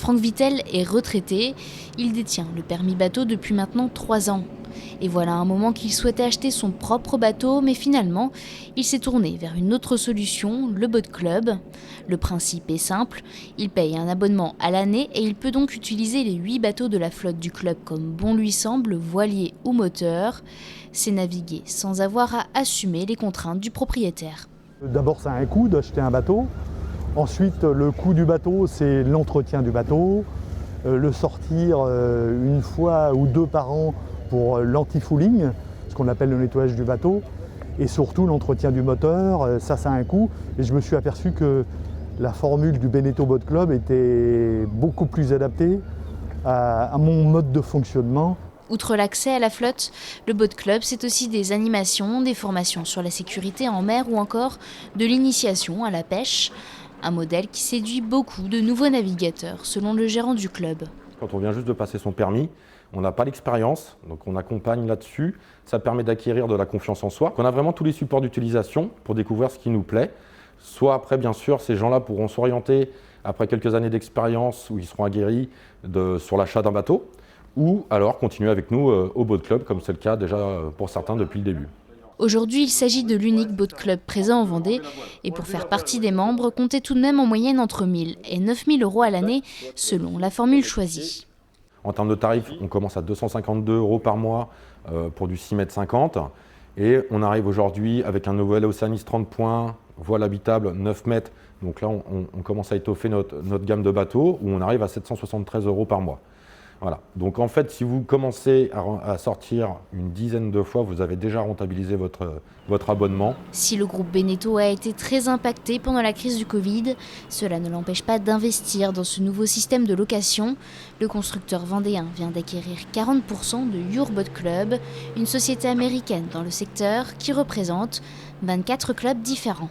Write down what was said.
Franck Vittel est retraité. Il détient le permis bateau depuis maintenant 3 ans. Et voilà un moment qu'il souhaitait acheter son propre bateau, mais finalement, il s'est tourné vers une autre solution, le Boat Club. Le principe est simple, il paye un abonnement à l'année et il peut donc utiliser les 8 bateaux de la flotte du club comme bon lui semble, voilier ou moteur. C'est naviguer sans avoir à assumer les contraintes du propriétaire. D'abord, ça a un coût d'acheter un bateau. Ensuite, le coût du bateau, c'est l'entretien du bateau, le sortir une fois ou 2 par an pour l'anti-fouling, ce qu'on appelle le nettoyage du bateau, et surtout l'entretien du moteur, ça a un coût. Et je me suis aperçu que la formule du Beneteau Boat Club était beaucoup plus adaptée à mon mode de fonctionnement. Outre l'accès à la flotte, le Boat Club, c'est aussi des animations, des formations sur la sécurité en mer ou encore de l'initiation à la pêche. Un modèle qui séduit beaucoup de nouveaux navigateurs, selon le gérant du club. Quand on vient juste de passer son permis, on n'a pas l'expérience, donc on accompagne là-dessus. Ça permet d'acquérir de la confiance en soi. On a vraiment tous les supports d'utilisation pour découvrir ce qui nous plaît. Soit après, bien sûr, ces gens-là pourront s'orienter après quelques années d'expérience où ils seront aguerris sur l'achat d'un bateau, ou alors continuer avec nous au Boat Club, comme c'est le cas déjà pour certains depuis le début. Aujourd'hui, il s'agit de l'unique boat club présent en Vendée. Et pour faire partie des membres, comptez tout de même en moyenne entre 1 000 et 9 000 € à l'année, selon la formule choisie. En termes de tarifs, on commence à 252 € par mois pour du 6,50 m. Et on arrive aujourd'hui avec un nouvel Oceanis 30 points, voile habitable 9 mètres. Donc là, on commence à étoffer notre gamme de bateaux, où on arrive à 773 € par mois. Voilà. Donc en fait, si vous commencez à sortir une dizaine de fois, vous avez déjà rentabilisé votre abonnement. Si le groupe Beneteau a été très impacté pendant la crise du Covid, cela ne l'empêche pas d'investir dans ce nouveau système de location. Le constructeur vendéen vient d'acquérir 40% de Your Boat Club, une société américaine dans le secteur qui représente 24 clubs différents.